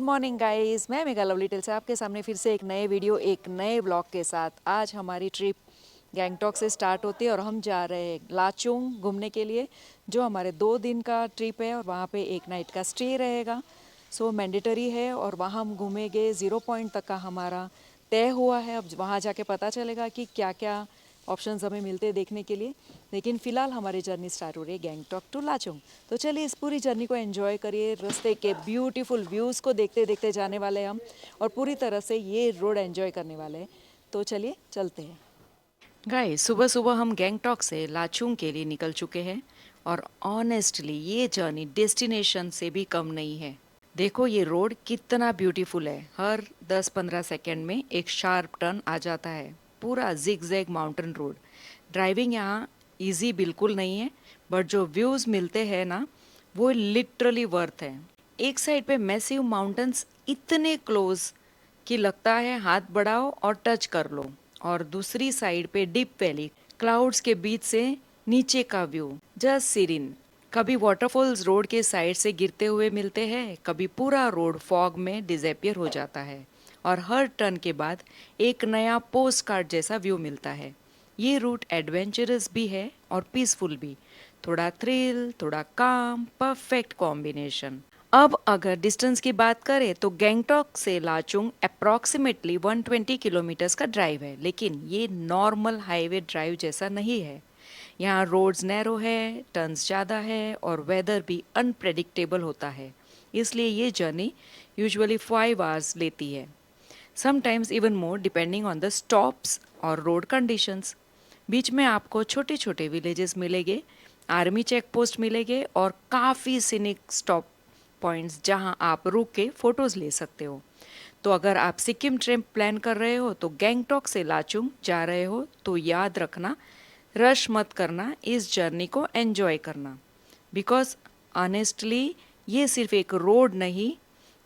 Morning guys, मैं mega lovely tell से आपके सामने फिर से एक नए वीडियो एक नए ब्लॉग के साथ। आज हमारी ट्रिप गैंगटॉक से स्टार्ट होती है और हम जा रहे हैं लाचुंग घूमने के लिए, जो हमारे 2 दिन का ट्रिप है और वहाँ पे एक नाइट का स्टे रहेगा। सो मैंडेटरी है और वहाँ हम घूमेंगे। 0 पॉइंट तक का हमारा तय हुआ है। अब वहाँ जाके पता चलेगा कि क्या क्या ऑप्शंस हमें मिलते हैं देखने के लिए। लेकिन फ़िलहाल हमारी जर्नी स्टार्ट हो रही है गैंगटॉक टू लाचुंग। तो चलिए इस पूरी जर्नी को एंजॉय करिए। रास्ते के ब्यूटीफुल व्यूज़ को देखते देखते जाने वाले हैं हम और पूरी तरह से ये रोड एंजॉय करने वाले हैं। तो चलिए चलते हैं। गाइस, सुबह सुबह हम गैंगटॉक से लाचुंग के लिए निकल चुके हैं और ऑनेस्टली ये जर्नी डेस्टिनेशन से भी कम नहीं है। देखो ये रोड कितना ब्यूटीफुल है। हर 10-15 सेकेंड में एक शार्प टर्न आ जाता है। पूरा जिग-जैग माउंटेन रोड। ड्राइविंग यहाँ इजी बिल्कुल नहीं है, बट जो व्यूज़ मिलते हैं ना, वो लिटरली वर्थ है। एक साइड पे मैसिव माउंटेन्स इतने क्लोज कि लगता है हाथ बढ़ाओ और टच कर लो, और दूसरी साइड पे डीप वैली, क्लाउड्स के बीच से नीचे का व्यू जस्ट सीरीन। कभी वाटरफॉल्स रोड के साइड से गिरते हुए मिलते हैं, कभी पूरा रोड फॉग में डिसअपियर हो जाता है और हर टर्न के बाद एक नया पोस्ट कार्ड जैसा व्यू मिलता है। ये रूट एडवेंचरस भी है और पीसफुल भी। थोड़ा थ्रिल, थोड़ा काम, परफेक्ट कॉम्बिनेशन। अब अगर डिस्टेंस की बात करें तो गैंगटॉक से लाचुंग अप्रॉक्सीमेटली 120 किलोमीटर्स का ड्राइव है, लेकिन ये नॉर्मल हाईवे ड्राइव जैसा नहीं है। यहाँ रोड्स नैरो है, टर्न्स ज़्यादा है और वेदर भी अनप्रेडिक्टेबल होता है। इसलिए ये जर्नी यूजुअली 5 आवर्स लेती है, sometimes even more depending on the stops और रोड कंडीशंस। बीच में आपको छोटे छोटे विलेजेस मिलेंगे, आर्मी चेक पोस्ट मिलेंगे और काफ़ी सीनिक स्टॉप पॉइंट्स जहां आप रुक के फ़ोटोज़ ले सकते हो। तो अगर आप सिक्किम ट्रिप प्लान कर रहे हो तो गैंगटॉक से लाचुंग जा रहे हो तो याद रखना, रश मत करना, इस जर्नी को एंजॉय करना। बिकॉज ऑनेस्टली ये सिर्फ एक रोड नहीं,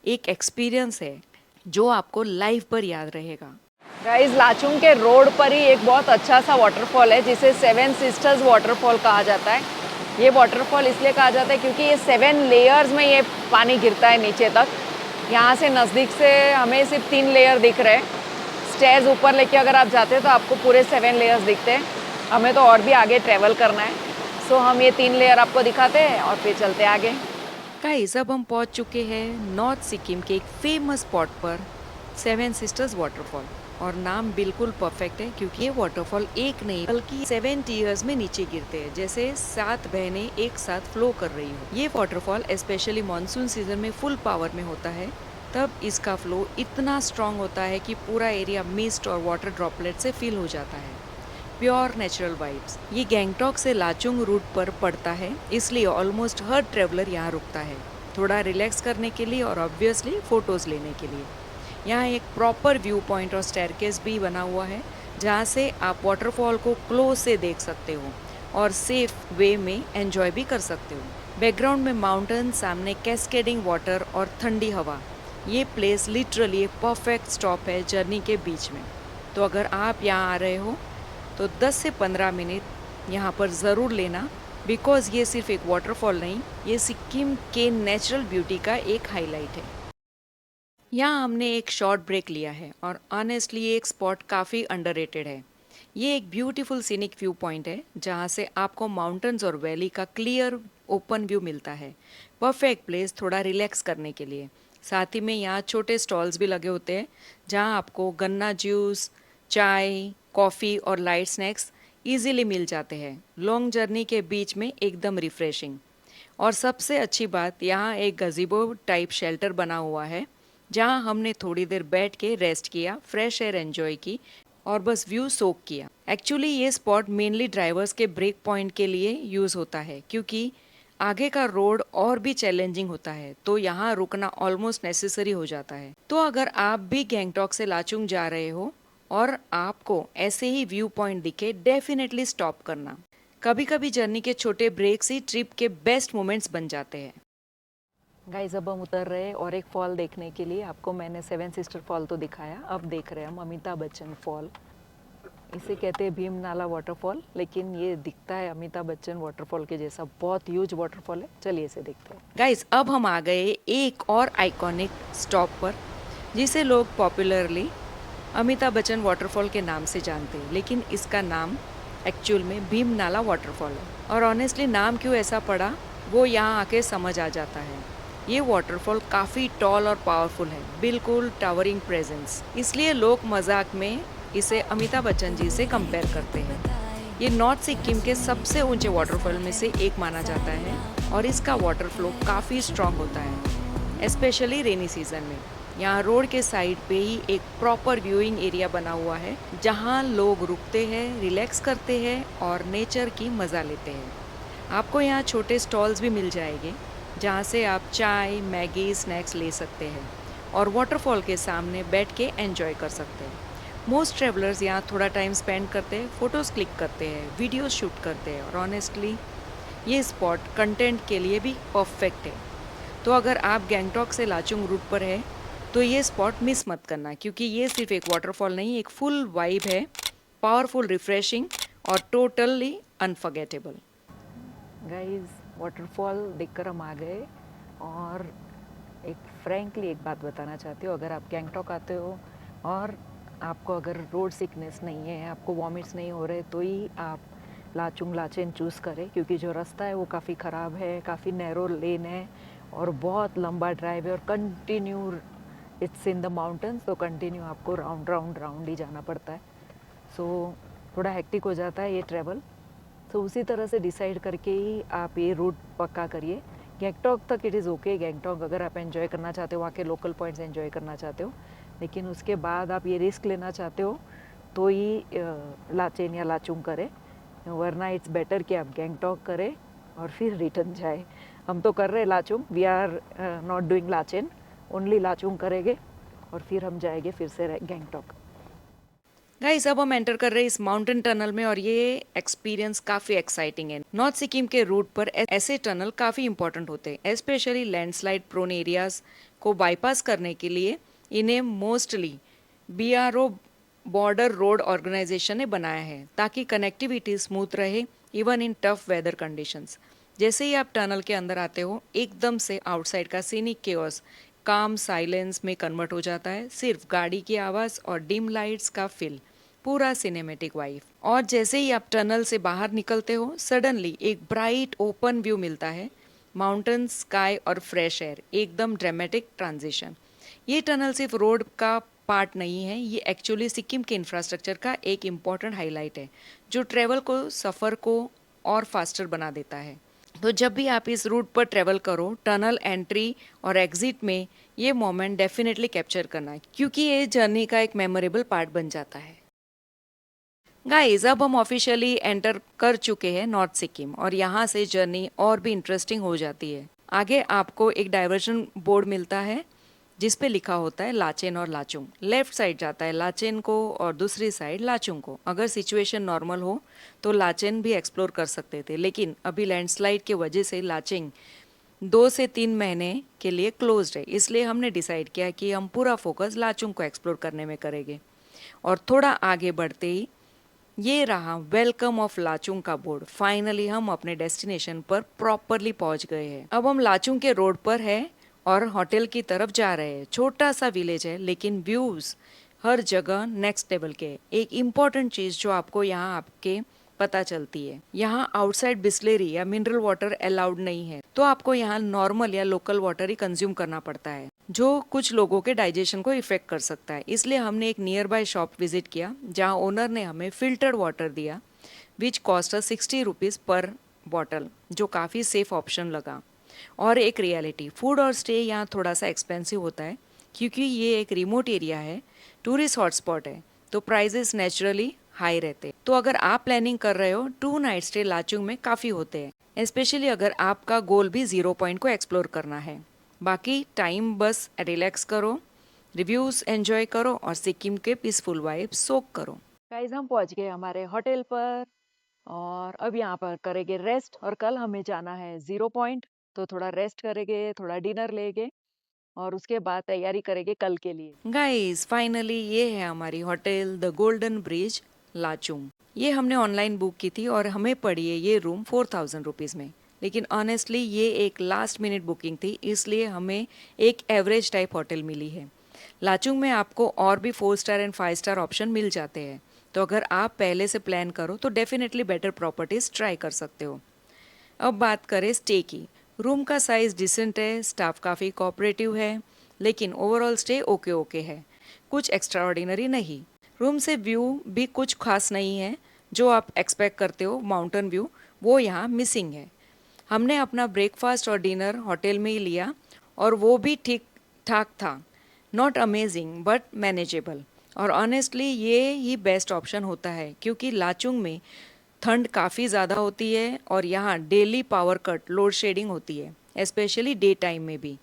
एक एक्सपीरियंस है जो आपको लाइफ पर याद रहेगा। गाइस, लाचुंग के रोड पर ही एक बहुत अच्छा सा वाटरफॉल है जिसे 7 सिस्टर्स वाटरफॉल कहा जाता है। ये वाटरफॉल इसलिए कहा जाता है क्योंकि ये 7 लेयर्स में ये पानी गिरता है नीचे तक। यहाँ से नज़दीक से हमें सिर्फ 3 लेयर दिख रहे हैं। स्टेयर्स ऊपर लेके अगर आप जाते हैं तो आपको पूरे 7 लेयर्स दिखते हैं। हमें तो और भी आगे ट्रेवल करना है, सो हम ये 3 लेयर आपको दिखाते हैं और फिर चलते हैं आगे। गाइस, अब हम पहुँच चुके हैं नॉर्थ सिक्किम के एक फेमस स्पॉट पर, 7 सिस्टर्स वाटरफॉल। और नाम बिल्कुल परफेक्ट है क्योंकि ये वाटरफॉल एक नहीं बल्कि 7 टीयर्स में नीचे गिरते हैं, जैसे 7 बहनें एक साथ फ्लो कर रही हो। ये वाटरफॉल स्पेशली मानसून सीजन में फुल पावर में होता है, तब इसका फ्लो इतना स्ट्रांग होता है कि पूरा एरिया मिस्ट और वाटर ड्रॉपलेट से फिल हो जाता है। Pure natural vibes. ये गैंगटॉक से लाचुंग रूट पर पड़ता है, इसलिए ऑलमोस्ट हर ट्रेवलर यहाँ रुकता है, थोड़ा रिलैक्स करने के लिए और ऑब्वियसली फ़ोटोज़ लेने के लिए। यहाँ एक प्रॉपर व्यू पॉइंट और स्टेयरकेस भी बना हुआ है जहाँ से आप वाटरफॉल को क्लोज से देख सकते हो और सेफ वे में एंजॉय भी कर सकते हो। बैकग्राउंड में माउंटेन, सामने कैस्केडिंग वाटर और ठंडी हवा। ये प्लेस लिटरली एक परफेक्ट स्टॉप है जर्नी के बीच में। तो अगर आप यहाँ आ रहे हो तो 10 से 15 मिनट यहाँ पर ज़रूर लेना, बिकॉज़ ये सिर्फ एक वाटरफॉल नहीं, ये सिक्किम के नेचुरल ब्यूटी का एक हाईलाइट है। यहाँ हमने एक शॉर्ट ब्रेक लिया है और ऑनेस्टली ये एक स्पॉट काफ़ी अंडररेटेड है। ये एक ब्यूटीफुल सीनिक व्यू पॉइंट है जहाँ से आपको माउंटेन्स और वैली का क्लियर ओपन व्यू मिलता है। परफेक्ट प्लेस थोड़ा रिलैक्स करने के लिए। साथ ही में यहाँ छोटे स्टॉल्स भी लगे होते हैं जहाँ आपको गन्ना जूस, चाय, कॉफ़ी और लाइट स्नैक्स इजीली मिल जाते हैं। लॉन्ग जर्नी के बीच में एकदम रिफ्रेशिंग। और सबसे अच्छी बात, यहाँ एक गज़ीबो टाइप शेल्टर बना हुआ है जहाँ हमने थोड़ी देर बैठ के रेस्ट किया, फ्रेश एयर एंजॉय की और बस व्यू सोक किया। एक्चुअली ये स्पॉट मेनली ड्राइवर्स के ब्रेक पॉइंट के लिए यूज़ होता है क्योंकि आगे का रोड और भी चैलेंजिंग होता है, तो यहाँ रुकना ऑलमोस्ट नेसेसरी हो जाता है। तो अगर आप भी गैंगटॉक से लाचुंग जा रहे हो और आपको ऐसे ही व्यू पॉइंट दिखे, डेफिनेटली स्टॉप करना। कभी कभी जर्नी के छोटे ब्रेक्स ही ट्रिप के बेस्ट मोमेंट्स बन जाते हैं। गाइस, अब हम उतर रहे हैं और एक फॉल देखने के लिए। आपको मैंने 7 सिस्टर फॉल तो दिखाया, अब देख रहे हैं हम अमिताभ बच्चन फॉल। इसे कहते हैं भीम नाला वाटरफॉल, लेकिन ये दिखता है अमिताभ बच्चन वाटरफॉल के जैसा, बहुत ह्यूज वाटरफॉल है। चलिए इसे देखते हैं। गाइस, अब हम आ गए एक और आइकॉनिक स्टॉप पर, जिसे लोग पॉपुलरली अमिताभ बच्चन वाटरफॉल के नाम से जानते हैं, लेकिन इसका नाम एक्चुअल में भीम नाला वाटरफॉल है। और ऑनेस्टली नाम क्यों ऐसा पड़ा वो यहाँ आके समझ आ जाता है। ये वाटरफॉल काफ़ी टॉल और पावरफुल है, बिल्कुल टावरिंग प्रेजेंस, इसलिए लोग मजाक में इसे अमिताभ बच्चन जी से कंपेयर करते हैं। ये नॉर्थ सिक्किम के सबसे ऊंचे वाटरफॉल में से एक माना जाता है और इसका वाटर फ्लो काफ़ी स्ट्रांग होता है, स्पेशली रेनी सीजन में। यहाँ रोड के साइड पे ही एक प्रॉपर व्यूइंग एरिया बना हुआ है, जहाँ लोग रुकते हैं, रिलैक्स करते हैं और नेचर की मज़ा लेते हैं। आपको यहाँ छोटे स्टॉल्स भी मिल जाएंगे, जहाँ से आप चाय, मैगी, स्नैक्स ले सकते हैं और वाटरफॉल के सामने बैठ के एंजॉय कर सकते हैं। मोस्ट ट्रेवलर्स यहाँ थोड़ा टाइम स्पेंड करते हैं, फ़ोटोज़ क्लिक करते हैं, वीडियोस शूट करते हैं और ऑनेस्टली ये स्पॉट कंटेंट के लिए भी परफेक्ट है। तो अगर आप गैंगटॉक से लाचुंग रूट पर है तो ये स्पॉट मिस मत करना, क्योंकि ये सिर्फ एक वाटरफॉल नहीं, एक फुल वाइब है, पावरफुल, रिफ्रेशिंग और टोटली अनफॉरगेटेबल। गाइस, वाटरफॉल देखकर हम आ गए और एक फ्रैंकली एक बात बताना चाहती हूँ। अगर आप गैंगटॉक आते हो और आपको अगर रोड सिकनेस नहीं है, आपको वॉमिट्स नहीं हो रहे, तो ही आप लाचुंग लाचेन चूज़ करें, क्योंकि जो रास्ता है वो काफ़ी ख़राब है, काफ़ी नैरो लेन है और बहुत लंबा ड्राइव है और continue it's in the mountains, तो कंटिन्यू आपको राउंड राउंड राउंड ही जाना पड़ता है। सो थोड़ा हेक्टिक हो जाता है ये ट्रैवल। तो उसी तरह से डिसाइड करके ही आप ये रूट पक्का करिए। गैंगटॉक तक इट इज़ ओके, गैंगटॉक अगर आप एंजॉय करना चाहते हो, वहाँ के लोकल पॉइंट्स एंजॉय करना चाहते हो, लेकिन उसके बाद आप ये रिस्क लेना चाहते हो तो ही लाचेन या लाचुंग करें, वरना इट्स बेटर कि आप गैंगटॉक करें और फिर रिटर्न जाए। हम तो कर रहे हैं Lachung, we are not doing Lachen, only Lachung करेंगे और फिर हम जाएंगे फिर से गैंगटॉक। गाइस, अब हम एंटर कर रहे हैं इस माउंटेन टनल में और ये एक्सपीरियंस काफी एक्साइटिंग है। नॉर्थ सिक्किम के रूट पर ऐसे टनल काफी इंपॉर्टेंट होते हैं, स्पेशली लैंडस्लाइड प्रोन एरियाज को बाईपास करने के लिए। इन्हें mostly BRO border road organisation ने बनाया है, ताकि कनेक्टिविटी स्मूथ रहे even in tough weather conditions. जैसे ही आप टनल के अंदर आते हो, एकदम से आउटसाइड का सीनिक केओस काम साइलेंस में कन्वर्ट हो जाता है, सिर्फ गाड़ी की आवाज़ और डिम लाइट्स का फिल, पूरा सिनेमेटिक वाइब। और जैसे ही आप टनल से बाहर निकलते हो, सडनली एक ब्राइट ओपन व्यू मिलता है, माउंटेन, स्काई और फ्रेश एयर, एकदम ड्रामेटिक ट्रांजिशन। ये टनल सिर्फ रोड का पार्ट नहीं है, ये एक्चुअली सिक्किम के इंफ्रास्ट्रक्चर का एक इम्पॉर्टेंट हाईलाइट है, जो ट्रेवल को, सफ़र को और फास्टर बना देता है। तो जब भी आप इस रूट पर ट्रेवल करो, टनल एंट्री और एग्जिट में ये मोमेंट डेफिनेटली कैप्चर करना, क्योंकि ये जर्नी का एक मेमोरेबल पार्ट बन जाता है। गाइस, अब हम ऑफिशियली एंटर कर चुके हैं नॉर्थ सिक्किम और यहाँ से जर्नी और भी इंटरेस्टिंग हो जाती है। आगे आपको एक डाइवर्जन बोर्ड मिलता है, जिस पे लिखा होता है लाचेन और लाचुंग। लेफ्ट साइड जाता है लाचेन को और दूसरी साइड लाचुंग को। अगर सिचुएशन नॉर्मल हो तो लाचेन भी एक्सप्लोर कर सकते थे, लेकिन अभी लैंडस्लाइड की वजह से लाचेंग 2 से 3 महीने के लिए क्लोज्ड है, इसलिए हमने डिसाइड किया कि हम पूरा फोकस लाचुंग को एक्सप्लोर करने में करेंगे। और थोड़ा आगे बढ़ते ही ये रहा वेलकम ऑफ लाचुंग का बोर्ड। फाइनली हम अपने डेस्टिनेशन पर प्रॉपरली पहुंच गए हैं। अब हम लाचुंग के रोड पर है और होटल की तरफ जा रहे हैं। छोटा सा विलेज है, लेकिन व्यूज हर जगह नेक्स्ट लेवल के। एक इम्पॉर्टेंट चीज जो आपको यहाँ आपके पता चलती है, यहाँ आउटसाइड बिस्लेरी या मिनरल वाटर अलाउड नहीं है, तो आपको यहाँ नॉर्मल या लोकल वाटर ही कंज्यूम करना पड़ता है, जो कुछ लोगों के डाइजेशन को इफेक्ट कर सकता है। इसलिए हमने एक नियर बाय शॉप विजिट किया, जहाँ ओनर ने हमें फिल्टर्ड वाटर दिया, विच कॉस्ट 60 रुपीज़ पर बॉटल, जो काफ़ी सेफ ऑप्शन लगा। और एक रियलिटी, फूड और स्टे यहाँ थोड़ा सा एक्सपेंसिव होता है, क्योंकि ये एक रिमोट एरिया है, टूरिस्ट हॉटस्पॉट है, तो प्राइजेस नेचुरली हाई रहते हैं। तो अगर आप प्लानिंग कर रहे हो, 2 नाइट स्टे लाचुंग में काफ़ी होते हैं, स्पेशली अगर आपका गोल भी 0 पॉइंट को एक्सप्लोर करना है। बाकी टाइम बस रिलैक्स करो, रिव्यूज एंजॉय करो और सिक्किम के पीसफुल वाइब सोक करो। गाइस, हम पहुंच गए हमारे होटल पर और अब यहाँ पर करेंगे रेस्ट, और कल हमें जाना है 0 पॉइंट, तो थोड़ा रेस्ट करेंगे, थोड़ा डिनर लेंगे और उसके बाद तैयारी करेंगे कल के लिए। गाइस, फाइनली ये है हमारी hotel the golden bridge. Lachung. ये हमने ऑनलाइन बुक की थी और हमें पड़ी है ये रूम 4000 रुपीज़ में। लेकिन ऑनेस्टली ये एक लास्ट मिनट बुकिंग थी, इसलिए हमें एक एवरेज टाइप होटल मिली है। लाचुंग में आपको और भी 4 स्टार एंड 5 स्टार ऑप्शन मिल जाते हैं, तो अगर आप पहले से प्लान करो तो डेफिनेटली बेटर प्रॉपर्टीज़ ट्राई कर सकते हो। अब बात करें स्टे की। रूम का साइज़ डिसेंट है, स्टाफ काफ़ी कोऑपरेटिव है, लेकिन ओवरऑल स्टे ओके ओके है, कुछ एक्स्ट्राऑर्डिनरी नहीं। रूम से व्यू भी कुछ खास नहीं है, जो आप एक्सपेक्ट करते हो माउंटेन व्यू वो यहाँ मिसिंग है। हमने अपना ब्रेकफास्ट और डिनर होटल में ही लिया और वो भी ठीक ठाक था, नॉट अमेजिंग बट मैनेजेबल। और ऑनेस्टली ये ही बेस्ट ऑप्शन होता है, क्योंकि लाचुंग में ठंड काफ़ी ज़्यादा होती है और यहाँ daily power cut load shedding होती है, स्पेशली डे टाइम में भी।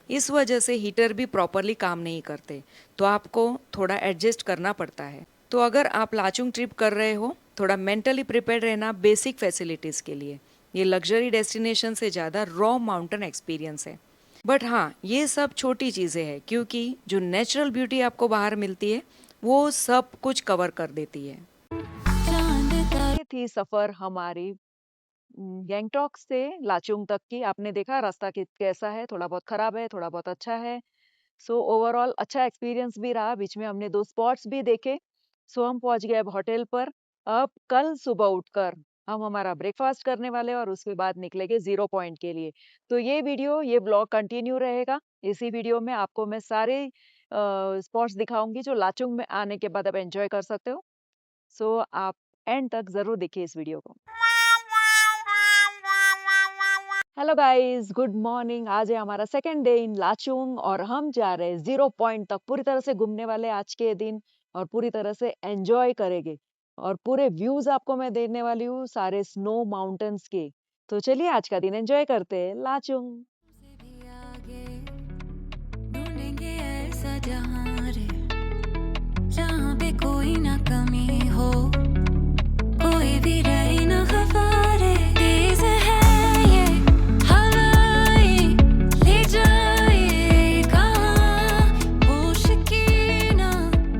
इस वजह से हीटर भी प्रॉपरली काम नहीं करते, तो आपको थोड़ा एडजस्ट करना पड़ता है। तो अगर आप लाचुंग ट्रिप कर रहे हो, थोड़ा मेंटली प्रिपेयर रहना बेसिक फैसिलिटीज़ के लिए। ये लग्जरी डेस्टिनेशन से ज़्यादा रॉ माउंटेन एक्सपीरियंस है। बट हाँ, ये सब छोटी चीज़ें हैं, क्योंकि जो नेचुरल ब्यूटी आपको बाहर मिलती है वो सब कुछ कवर कर देती है। ये थी सफ़र हमारी गैंगटॉक से लाचुंग तक की। आपने देखा रास्ता कैसा है, थोड़ा बहुत खराब है, थोड़ा बहुत अच्छा है। सो ओवरऑल अच्छा एक्सपीरियंस भी रहा। बीच में हमने 2 स्पॉट्स भी देखे। सो हम पहुंच गए अब होटल पर। अब कल सुबह उठकर हम हमारा ब्रेकफास्ट करने वाले हैं और उसके बाद निकलेंगे ज़ीरो पॉइंट के लिए। तो ये ब्लॉग कंटिन्यू रहेगा। इसी वीडियो में आपको मैं सारे स्पॉट्स दिखाऊंगी जो लाचुंग में आने के बाद आप एंजॉय कर सकते हो। सो आप एंड तक ज़रूर देखिए इस वीडियो को। Hello guys, good morning. आज है हमारा सेकंड डे इन लाचुंग और हम जा रहे हैं ज़ीरो पॉइंट तक। पूरी तरह से घूमने वाले आज के दिन और पूरी तरह से एंजॉय करेंगे। और पूरे व्यूज आपको मैं देने वाली हूँ सारे स्नो माउंटेन्स के। तो चलिए आज का दिन एंजॉय करते हैं लाचुंग। से भी आगे ढूंढेंगे ऐसा जहां रे जहां पे कोई ना कमी हो, कोई भी रहे ना खफारे। तेज है ये हवाएं, ले जाए कहां, होश की ना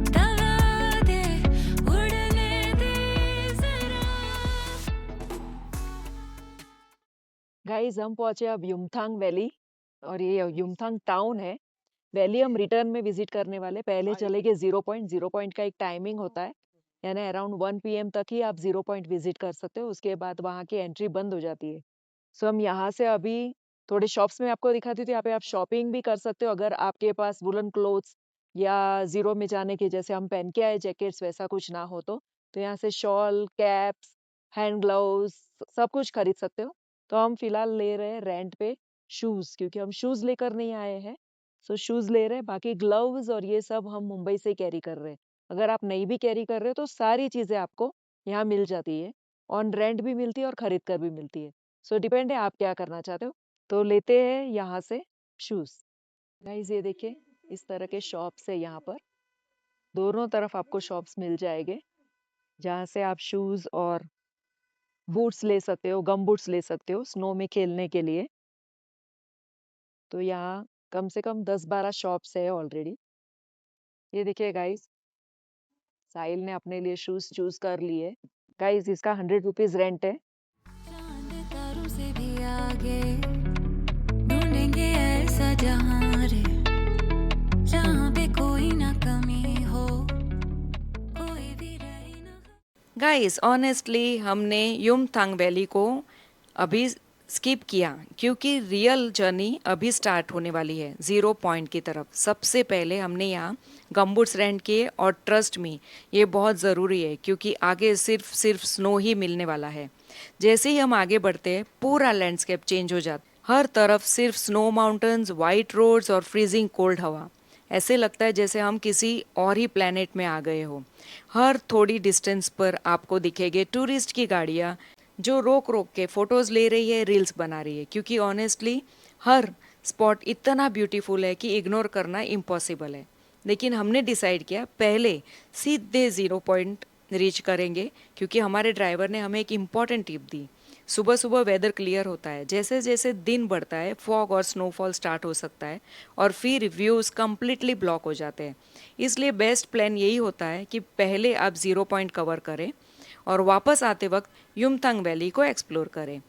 दगा दे, उड़ने दे जरा। गाइस हम पहुंचे अब युमथांग वैली और ये युमथांग टाउन है। वैली हम रिटर्न में विजिट करने वाले। पहले चले गए ज़ीरो पॉइंट का एक टाइमिंग होता है, यानी अराउंड 1 PM तक ही आप ज़ीरो पॉइंट विजिट कर सकते हो। उसके बाद वहाँ की एंट्री बंद हो जाती है। सो हम यहाँ से अभी थोड़े शॉप्स में आपको दिखाती थी। यहाँ पे आप शॉपिंग भी कर सकते हो अगर आपके पास वुलन क्लोथ्स या ज़ीरो में जाने के जैसे हम पहन के आए जैकेट्स वैसा कुछ ना हो तो यहाँ से शॉल, कैप्स, हैंड ग्लव्स सब कुछ खरीद सकते हो। तो हम फिलहाल ले रहे हैं रेंट पे शूज़, क्योंकि हम शूज़ लेकर नहीं आए हैं। सो शूज़ ले रहे हैं, बाकी ग्लव्स और ये सब हम मुंबई से कैरी कर रहे हैं। अगर आप नहीं भी कैरी कर रहे हो तो सारी चीज़ें आपको यहाँ मिल जाती है। ऑन रेंट भी मिलती है और खरीद कर भी मिलती है। सो डिपेंड है आप क्या करना चाहते हो। तो लेते हैं यहाँ से शूज़। गाइस ये देखिए, इस तरह के शॉप्स है यहाँ पर। दोनों तरफ आपको शॉप्स मिल जाएंगे जहाँ से आप शूज़ और बूट्स ले सकते हो, गम बूट्स ले सकते हो स्नो में खेलने के लिए। तो यहाँ कम से कम 10-12 शॉप्स है ऑलरेडी। ये देखिए गाइस, साहिल ने अपने लिए शूज़ चूज कर लिए। गाइस इसका 100 रुपीज रेंट है। चांद तारों से भी आगे ढूंढेंगे ऐसा जहां रे जहां पे कोई ना कमी हो, कोई भी रहे ना। गाइस ऑनेस्टली हमने युमथांग वैली को अभी स्किप किया, क्योंकि रियल जर्नी अभी स्टार्ट होने वाली है ज़ीरो पॉइंट की तरफ। सबसे पहले हमने यहाँ गम्बूट्स रेंट किए और ट्रस्ट मी ये बहुत ज़रूरी है, क्योंकि आगे सिर्फ स्नो ही मिलने वाला है। जैसे ही हम आगे बढ़ते हैं पूरा लैंडस्केप चेंज हो जाता है। हर तरफ सिर्फ स्नो माउंटेन्स, वाइट रोड्स और फ्रीजिंग कोल्ड हवा। ऐसे लगता है जैसे हम किसी और ही प्लेनेट में आ गए हो। हर थोड़ी डिस्टेंस पर आपको दिखेंगे टूरिस्ट की गाड़ियाँ जो रोक रोक के फ़ोटोज़ ले रही है, रील्स बना रही है, क्योंकि ऑनेस्टली हर स्पॉट इतना ब्यूटीफुल है कि इग्नोर करना इम्पॉसिबल है। लेकिन हमने डिसाइड किया पहले सीधे ज़ीरो पॉइंट रीच करेंगे, क्योंकि हमारे ड्राइवर ने हमें एक इम्पॉर्टेंट टिप दी। सुबह सुबह वेदर क्लियर होता है, जैसे जैसे दिन बढ़ता है फॉग और स्नोफॉल स्टार्ट हो सकता है और फिर व्यूज़ कम्प्लीटली ब्लॉक हो जाते हैं। इसलिए बेस्ट प्लान यही होता है कि पहले आप 0 पॉइंट कवर करें और वापस आते वक्त युमथांग वैली को एक्सप्लोर करें।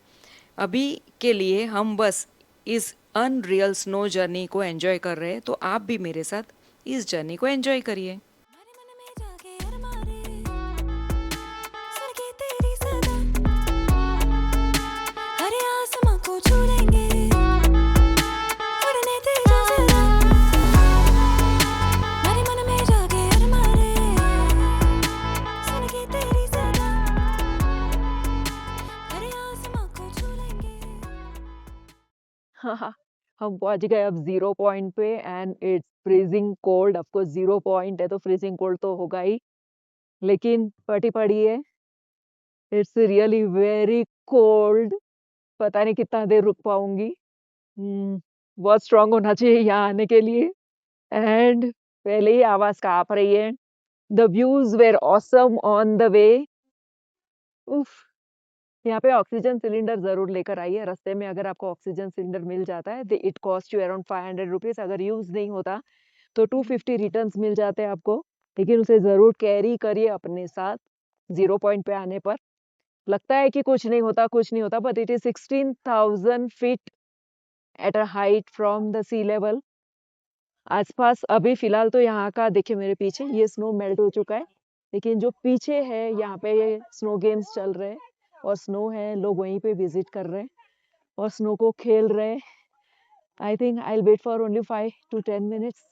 अभी के लिए हम बस इस अनरियल स्नो जर्नी को एंजॉय कर रहे हैं, तो आप भी मेरे साथ इस जर्नी को एंजॉय करिए। मेरे मन में जाके अरमाने सुन के तेरी सदा हरे आसमां को छू लेंगे उड़ने तेजा जरा मेरे मन में जाके अरमाने सुन के तेरी सदा हरे आसमां को छू लेंगे हम पहुंच गए अब 0 पॉइंट पे and it's freezing cold. Of course 0 point है तो फ्रीजिंग कोल्ड तो होगा ही, लेकिन फटी पड़ी है। It's really very cold. पता नहीं कितना देर रुक पाऊंगी। बहुत स्ट्रांग होना चाहिए यहाँ आने के लिए। एंड पहले ही आवाज कांप रही है। The views were awesome on the way. उफ, यहाँ पे ऑक्सीजन सिलेंडर जरूर लेकर आइए। रास्ते में अगर आपको ऑक्सीजन सिलेंडर मिल जाता है it cost you around 500 rupees. अगर यूज नहीं होता तो 250 रिटर्न्स मिल जाते हैं आपको, लेकिन उसे जरूर कैरी करिए अपने साथ 0 पॉइंट पे आने पर। लगता है कि कुछ नहीं होता कुछ नहीं होता, but it is 16,000 feet at a height from the sea level. आसपास अभी फिलहाल तो यहाँ का देखिए, मेरे पीछे ये स्नो मेल्ट हो चुका है, लेकिन जो पीछे है यहाँ पे ये स्नो गेम्स चल रहे हैं और स्नो है, लोग वहीं पे विजिट कर रहे हैं और स्नो को खेल रहे हैं। I think I will wait for only 5 to 10 minutes.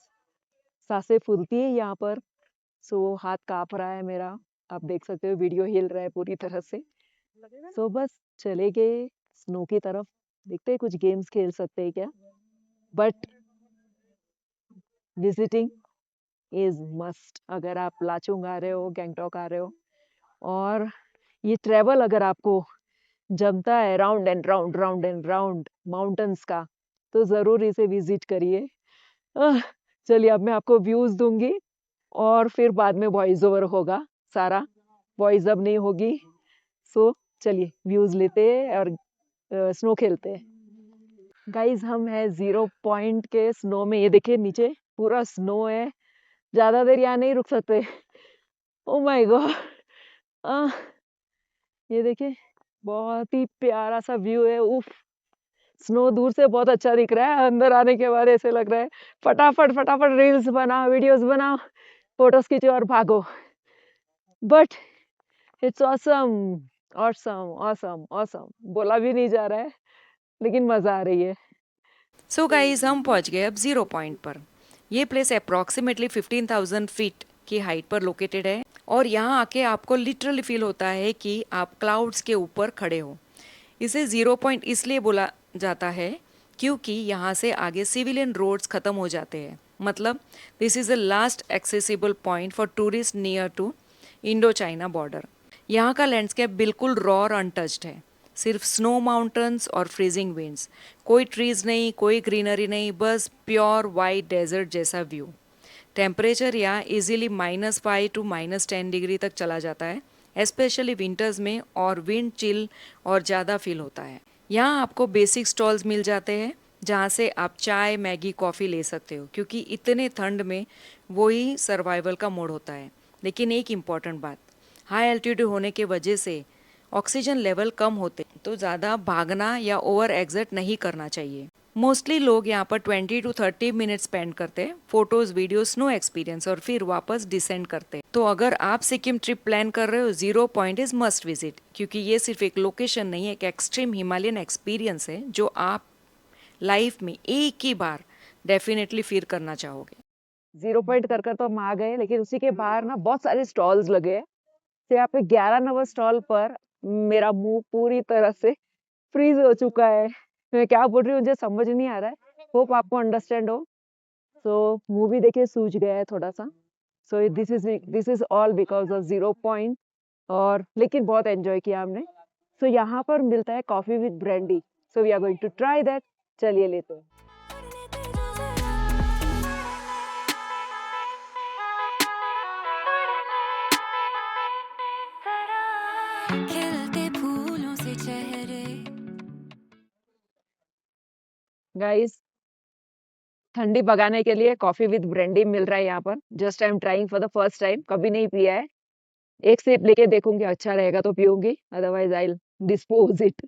सांसें फूलती है यहाँ पर। सो हाथ कांप रहा है मेरा, आप देख सकते हो, वीडियो हिल रहा है पूरी तरह से। सो बस चले गए स्नो की तरफ, देखते हैं कुछ गेम्स खेल सकते हैं क्या। But visiting is must. अगर आप लाचुंग आ रहे हो, गैंगटॉक आ रहे हो और ये ट्रेवल अगर आपको जमता है round and round round and round mountains का, तो जरूर इसे विजिट करिए। आह, चलिए अब मैं आपको व्यूज दूंगी और फिर बाद में वॉइस ओवर होगा सारा। वॉइस अब नहीं होगी। सो चलिए व्यूज लेते हैं और स्नो खेलते हैं। गाइज हम हैं 0 पॉइंट के स्नो में। ये देखिए नीचे पूरा स्नो है। ज्यादा देर यहाँ नहीं रुक सकते। ओ माय गॉड, ये देखिए बहुत ही प्यारा सा व्यू है। उफ, स्नो दूर से बहुत अच्छा दिख रहा है, अंदर आने के बाद ऐसे लग रहा है फटाफट फटाफट रील्स बनाओ, वीडियोस बनाओ, फोटोज खींचो और भागो। But it's awesome, awesome awesome awesome, बोला भी नहीं जा रहा है, लेकिन मजा आ रही है। सो गाइस हम पहुंच गए अब 0 पॉइंट पर। ये प्लेस अप्रॉक्सीमेटली 15,000 फीट की हाइट पर लोकेटेड है और यहाँ आके आपको लिटरली फील होता है कि आप क्लाउड्स के ऊपर खड़े हो। इसे 0 पॉइंट इसलिए बोला जाता है क्योंकि यहाँ से आगे सिविलियन रोड्स खत्म हो जाते हैं। मतलब this is the last accessible point for tourist near to Indo China border. यहाँ का लैंडस्केप बिल्कुल रॉ और अनटच्ड है। सिर्फ स्नो माउंटेन्स और फ्रीजिंग विंड्स, कोई ट्रीज नहीं, कोई ग्रीनरी नहीं, बस प्योर वाइट डेजर्ट जैसा व्यू। टेम्परेचर यहाँ इजीली -5 to -10 डिग्री तक चला जाता है, स्पेशली विंटर्स में, और विंड चिल और ज़्यादा फील होता है। यहाँ आपको बेसिक स्टॉल्स मिल जाते हैं जहाँ से आप चाय, मैगी, कॉफ़ी ले सकते हो, क्योंकि इतने ठंड में वही सर्वाइवल का मोड होता है। लेकिन एक इम्पॉर्टेंट बात, हाई एल्टीट्यूड होने के वजह से ऑक्सीजन लेवल कम होते, तो ज़्यादा भागना या ओवर एग्जर्ट नहीं करना चाहिए। मोस्टली लोग यहाँ पर 20 to 30 मिनट स्पेंड करते हैं, फोटोज, वीडियो, स्नो एक्सपीरियंस, और फिर वापस डिसेंड करते हैं। तो अगर आप सिक्किम ट्रिप प्लान कर रहे हो, 0 पॉइंट इज मस्ट विजिट, क्योंकि ये सिर्फ एक लोकेशन नहीं है, एक एक्सट्रीम हिमालयन एक्सपीरियंस है जो आप लाइफ में एक ही बार डेफिनेटली फील करना चाहोगे। 0 पॉइंट कर तो हम आ गए, लेकिन उसी के बाहर ना बहुत सारे स्टॉल्स लगे हैं। तो यहाँ पे 11 नंबर स्टॉल पर मेरा मुंह पूरी तरह से फ्रीज हो चुका है। मैं क्या बोल रही हूँ मुझे समझ नहीं आ रहा है। होप आपको अंडरस्टैंड हो। सो मूवी देखिए सूझ गया है थोड़ा सा। So this is all because of 0 point. और लेकिन बहुत एंजॉय किया हमने। सो यहाँ पर मिलता है coffee with brandy. So we are going to try that. चलिए लेते हैं। उड़ने तेजा जरा खिलते फूलों से चेहरे गाइस, ठंडी भगाने के लिए कॉफी विद ब्रेंडी मिल रहा है यहाँ पर। Just I am trying for the first time, कभी नहीं पिया है। एक सिप लेके देखूंगी, अच्छा रहेगा तो पीऊंगी, अदरवाइज आई डिस्पोज इट।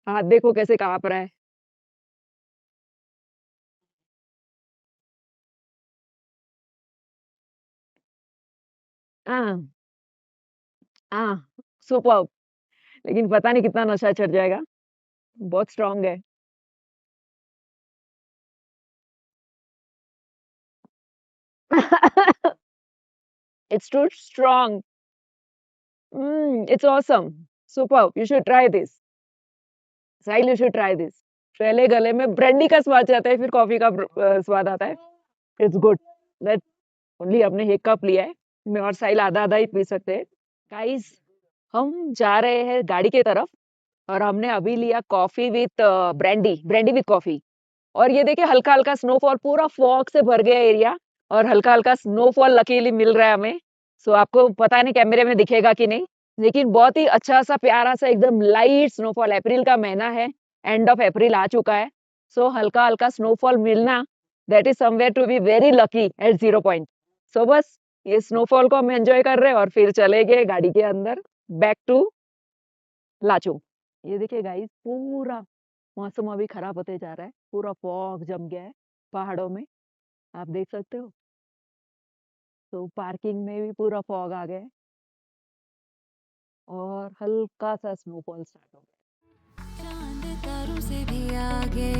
हाथ देखो कैसे कांप रहा है। हाँ हाँ, सुपर। लेकिन पता नहीं कितना नशा चढ़ जाएगा, बहुत स्ट्रांग है। It's too strong. It's awesome, super, you should try this. Sahil, you should try this. पहले गले में ब्रांडी का स्वाद जाता है, फिर कॉफी का स्वाद आता है। It's good. लेट ओनली आपने एक कप लिया है, मैं और साहिल आधा आधा ही पी सकते हैं। गाइस, हम जा रहे हैं गाड़ी की तरफ, और हमने अभी लिया coffee with brandy, brandy with coffee. और ये देखिए हल्का हल्का स्नोफॉल, पूरा फॉग से भर गया एरिया, और हल्का हल्का स्नोफॉल लकीली मिल रहा है हमें। सो आपको पता नहीं कैमरे में दिखेगा कि नहीं, लेकिन बहुत ही अच्छा सा प्यारा सा एकदम लाइट स्नोफॉल। अप्रैल का महीना है, एंड ऑफ अप्रैल आ चुका है। सो हल्का हल्का स्नोफॉल मिलना, that is somewhere to be very lucky at 0 point. So बस ये स्नोफॉल को हम एंजॉय कर रहे हैं, और फिर चले गए गाड़ी के अंदर, बैक टू लाचुंग। ये देखिए गाइस, पूरा मौसम अभी खराब होते जा रहा है, पूरा फॉग जम गया है पहाड़ों में, आप देख सकते हो। तो पार्किंग में भी पूरा फॉग आ गया है, और हल्का सा स्नोफॉल स्टार्ट हो गया। चांद तारों से भी आगे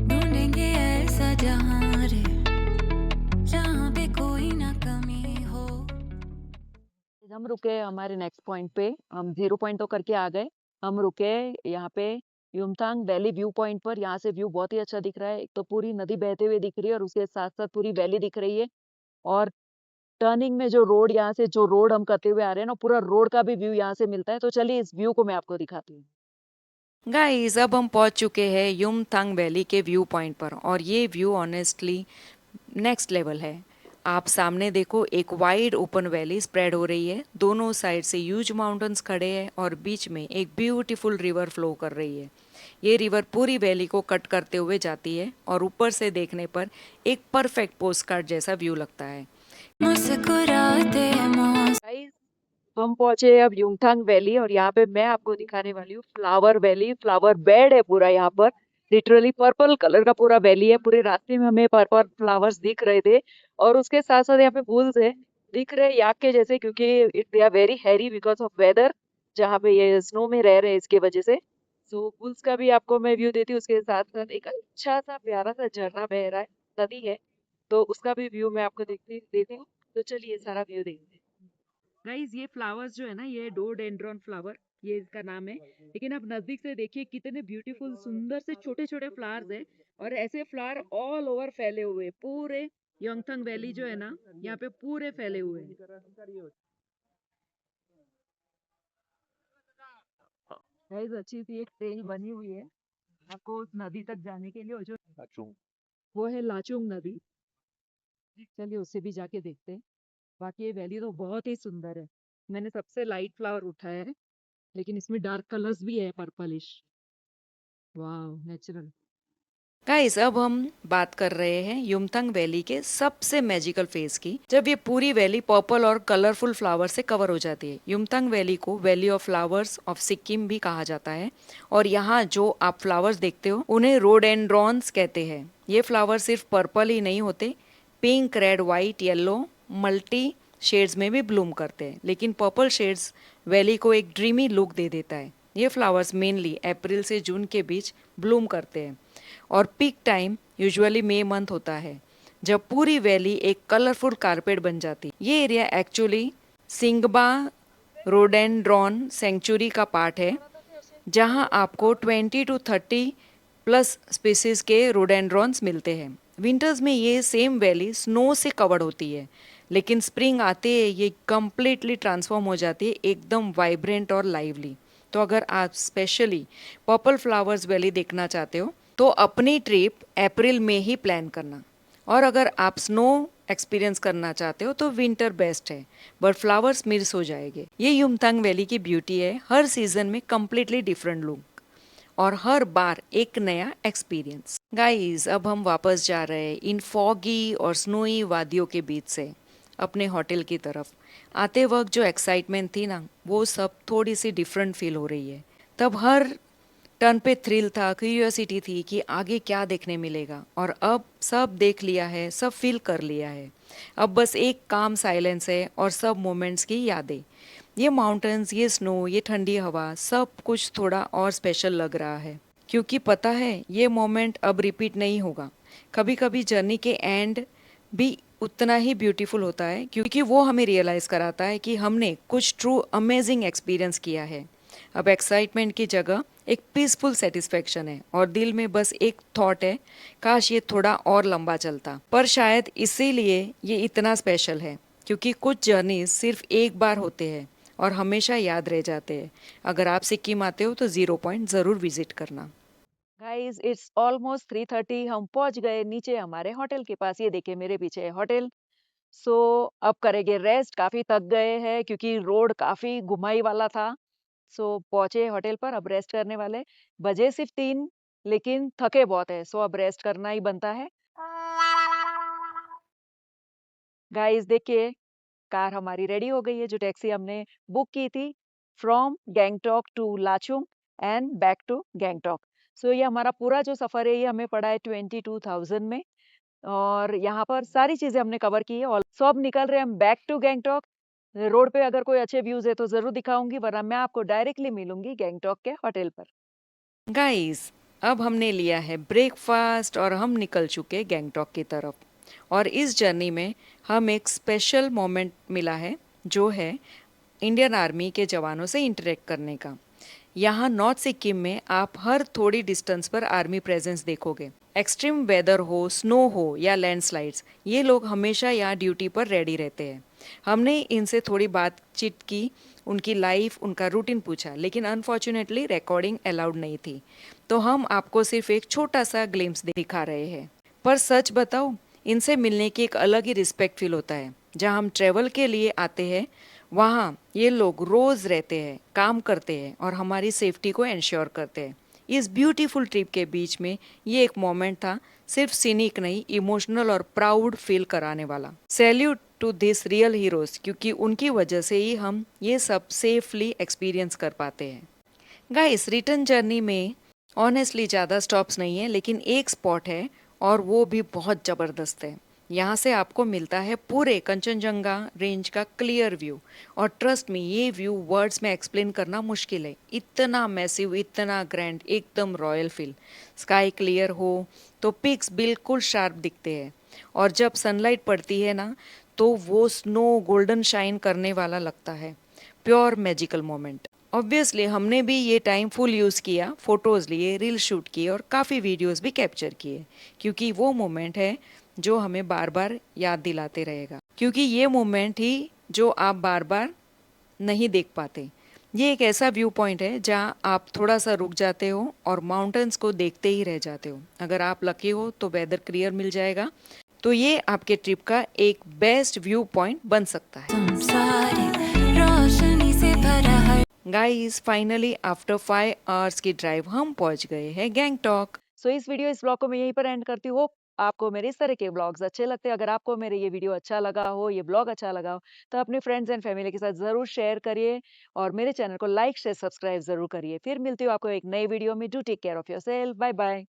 ढूंढेंगे ऐसा जहां रे जहां पे कोई ना कमी हो। हम रुके हमारे नेक्स्ट पॉइंट पे, हम 0 पॉइंट तो करके आ गए। हम रुके यहाँ पे युमथांग वैली व्यू पॉइंट पर। यहाँ से व्यू बहुत ही अच्छा दिख रहा है, एक तो पूरी नदी बहते हुए दिख रही है, और उसके साथ साथ पूरी वैली दिख रही है। और टर्निंग में जो रोड, यहाँ से जो रोड हम करते हुए आ रहे हैं ना, पूरा रोड का भी व्यू यहाँ से मिलता है। तो चलिए इस व्यू को मैं आपको दिखाती हूँ। गाइस, अब हम पहुंच चुके हैं युमथांग वैली के व्यू पॉइंट पर, और ये व्यू ऑनेस्टली नेक्स्ट लेवल है। आप सामने देखो, एक वाइड ओपन वैली स्प्रेड हो रही है, दोनों साइड से ह्यूज माउंटेन्स खड़े हैं, और बीच में एक ब्यूटीफुल रिवर फ्लो कर रही है। ये रिवर पूरी वैली को कट करते हुए जाती है, और ऊपर से देखने पर एक परफेक्ट पोस्टकार्ड जैसा व्यू लगता है। मुस्कुराते मौसम गाइस, हम पहुंचे अब युमथांग वैली, और यहाँ पे मैं आपको दिखाने वाली हूँ फ्लावर वैली। फ्लावर बेड है पूरा यहाँ पर, लिटरली पर्पल कलर का पूरा वैली है। पूरे रास्ते में हमें पर्पल फ्लावर्स दिख रहे थे, और उसके साथ साथ यहाँ पे फूल्स है, दिख रहे याक के जैसे, क्योंकि they are very hairy because of weather, जहाँ पे ये स्नो में रह रहे हैं इसके वजह से। सो फूल्स का भी आपको मैं व्यू देती हूँ, उसके साथ साथ एक अच्छा सा प्यारा सा झरना बह रहा है, नदी है, तो उसका भी व्यू मैं आपको देती हूँ। तो चलिए सारा व्यू देखते हैं। गाइस, ये फ्लावर्स जो है ना, ये डोडेंड्रॉन फ्लावर, ये इसका नाम है। लेकिन आप नजदीक से देखिए कितने ब्यूटीफुल सुंदर से छोटे छोटे फ्लावर्स हैं, और ऐसे फ्लावर ऑल ओवर फैले हुए हैं। पूरे योंगथंग वैली जो है ना, यहाँ पे पूरे फैले हुए हैं। गाइस, अच्छी सी एक ट्रेल बनी हुई है आपको उस नदी तक जाने के लिए, और जो वो है लाचुंग नदी। चलिए उससे भी जाके देखते हैं। बाकी ये वैली तो बहुत ही सुंदर है। मैंने सबसे लाइट फ्लावर उठाया है, लेकिन इसमें डार्क कलर्स भी है, पर्पलिश। वाह, नेचुरल। गाइस, अब हम बात कर रहे हैं युमथांग वैली के सबसे मैजिकल फेज की, जब ये पूरी वैली पर्पल और कलरफुल फ्लावर से कवर हो जाती है। युमथांग वैली को valley of flowers of Sikkim भी कहा जाता है, और यहाँ जो आप फ्लावर्स देखते हो उन्हें रोडेंड्रॉन्स कहते हैं। ये फ्लावर सिर्फ पर्पल ही नहीं होते, pink, red, white, yellow, multi shades में भी ब्लूम करते हैं। लेकिन पर्पल शेड्स वैली को एक ड्रीमी लुक दे देता है। ये फ्लावर्स मेनली अप्रैल से जून के बीच ब्लूम करते हैं, और पीक टाइम यूजुअली मई मंथ होता है, जब पूरी वैली एक कलरफुल कारपेट बन जाती है। ये एरिया एक्चुअली सिंगबा रोडेंड्रॉन सेंचुरी का पार्ट है, जहां आपको 20 to 30 प्लस स्पीसीज के रोडेंड्रॉन्स मिलते हैं। विंटर्स में ये सेम वैली स्नो से कवर्ड होती है, लेकिन स्प्रिंग आते ही ये कम्प्लीटली ट्रांसफॉर्म हो जाती है, एकदम वाइब्रेंट और लाइवली। तो अगर आप स्पेशली पर्पल फ्लावर्स वैली देखना चाहते हो, तो अपनी ट्रिप अप्रैल में ही प्लान करना। और अगर आप स्नो एक्सपीरियंस करना चाहते हो तो विंटर बेस्ट है, बट फ्लावर्स मिस हो जाएंगे। ये युमथांग वैली की ब्यूटी है, हर सीजन में कम्प्लीटली डिफरेंट लुक। और हर बार एक नया एक्सपीरियंस। गाइस, अब हम वापस जा रहे हैं इन फॉगी और स्नोई वादियों के बीच से अपने होटल की तरफ। आते वक्त जो एक्साइटमेंट थी ना, वो सब थोड़ी सी डिफरेंट फील हो रही है। तब हर टर्न पे थ्रिल था, क्यूरियोसिटी थी कि आगे क्या देखने मिलेगा, और अब सब देख लिया है, सब फील कर लिया है। अब बस एक काम साइलेंस है और सब मोमेंट्स की यादें। ये माउंटेन्स, ये स्नो, ये ठंडी हवा, सब कुछ थोड़ा और स्पेशल लग रहा है, क्योंकि पता है ये मोमेंट अब रिपीट नहीं होगा। कभी कभी जर्नी के एंड भी उतना ही ब्यूटीफुल होता है, क्योंकि वो हमें रियलाइज कराता है कि हमने कुछ ट्रू अमेजिंग एक्सपीरियंस किया है। अब एक्साइटमेंट की जगह एक पीसफुल सेटिस्फेक्शन है, और दिल में बस एक थॉट है, काश ये थोड़ा और लंबा चलता। पर शायद इसीलिए ये इतना स्पेशल है, क्योंकि कुछ जर्नीज सिर्फ एक बार होते हैं और हमेशा याद रह जाते हैं। अगर आप सिक्किम आते हो तो 0 पॉइंट ज़रूर विजिट करना। गाइस, इट्स ऑलमोस्ट 3:30, हम पहुंच गए नीचे हमारे होटल के पास। ये देखिए मेरे पीछे है होटल। सो अब करेंगे रेस्ट, काफी थक गए हैं क्योंकि रोड काफी घुमाई वाला था। सो पहुंचे होटल पर, अब रेस्ट करने वाले। बजे सिर्फ 3, लेकिन थके बहुत है, सो अब रेस्ट करना ही बनता है। गाइस देखिए, कार हमारी रेडी हो गई है, जो टैक्सी हमने बुक की थी from Gangtok to Lachung and back to Gangtok. So ये हमारा पूरा जो सफर है ये हमें पड़ा है 22,000 में, और यहाँ पर सारी चीजें हमने कवर की है। और सो अब निकल रहे हैं हम बैक टू गैंगटॉक। रोड पे अगर कोई अच्छे व्यूज है तो जरूर दिखाऊंगी, वरना मैं आपको डायरेक्टली मिलूंगी गैंगटॉक के होटल पर। गाइस, अब हमने लिया है ब्रेकफास्ट और हम निकल चुके गैंगटॉक की तरफ। और इस जर्नी में हम एक स्पेशल मोमेंट मिला है, जो है इंडियन आर्मी के जवानों से इंटरेक्ट करने का। यहाँ नॉर्थ सिक्किम में आप हर थोड़ी डिस्टेंस पर आर्मी प्रेजेंस देखोगे। एक्सट्रीम वेदर हो, स्नो हो या लैंडस्लाइड्स, ये लोग हमेशा यहाँ ड्यूटी पर रेडी रहते हैं। हमने इनसे थोड़ी बातचीत की, उनकी लाइफ, उनका रूटीन पूछा, लेकिन अनफॉर्चुनेटली रिकॉर्डिंग अलाउड नहीं थी, तो हम आपको सिर्फ एक छोटा सा ग्लिम्स दिखा रहे हैं। पर सच बताओ, इनसे मिलने की एक अलग ही रिस्पेक्ट फील होता है। जहाँ हम ट्रेवल के लिए आते हैं, वहाँ ये लोग रोज रहते हैं, काम करते हैं और हमारी सेफ्टी को इंश्योर करते हैं। इस ब्यूटीफुल ट्रिप के बीच में ये एक मोमेंट था, सिर्फ सीनिक नहीं, इमोशनल और प्राउड फील कराने वाला। Salute to this real heroes, क्योंकि उनकी वजह से ही हम ये सब सेफली एक्सपीरियंस कर पाते हैं। गाइस, रिटर्न जर्नी में ऑनेस्टली ज़्यादा स्टॉप्स नहीं है, लेकिन एक स्पॉट है और वो भी बहुत ज़बरदस्त है। यहाँ से आपको मिलता है पूरे कंचनजंगा रेंज का क्लियर व्यू, और ट्रस्ट में ये व्यू वर्ड्स में एक्सप्लेन करना मुश्किल है। इतना मैसिव, इतना ग्रैंड, एकदम रॉयल फील। स्काई क्लियर हो तो पिक्स बिल्कुल शार्प दिखते हैं, और जब सनलाइट पड़ती है ना, तो वो स्नो गोल्डन शाइन करने वाला लगता है। Pure magical moment. ऑब्वियसली हमने भी ये टाइम फुल यूज़ किया, फोटोज़ लिए, रील शूट किए और काफ़ी वीडियोस भी कैप्चर किए, क्योंकि वो मोमेंट है जो हमें बार बार याद दिलाते रहेगा। क्योंकि ये मोमेंट ही जो आप बार बार नहीं देख पाते। ये एक ऐसा व्यू पॉइंट है जहाँ आप थोड़ा सा रुक जाते हो और माउंटेन्स को देखते ही रह जाते हो। अगर आप लकी हो तो वेदर क्लियर मिल जाएगा, तो ये आपके ट्रिप का एक बेस्ट व्यू पॉइंट बन सकता है। संसार रोशनी से भरा है। गाइस, फाइनली आफ्टर 5 आवर्स की ड्राइव हम पहुंच गए हैं गैंगटॉक। सो इस ब्लॉग को मैं यहीं पर एंड करती हूँ। आपको मेरे इस तरह के ब्लॉग्स अच्छे लगते हैं। अगर आपको मेरे ये वीडियो अच्छा लगा हो, ये ब्लॉग अच्छा लगा हो, तो अपने फ्रेंड्स एंड फैमिली के साथ जरूर शेयर करिए, और मेरे चैनल को लाइक शेयर सब्सक्राइब जरूर करिए। फिर मिलती हूँ आपको एक नई वीडियो में। Do take care of yourself. Bye bye.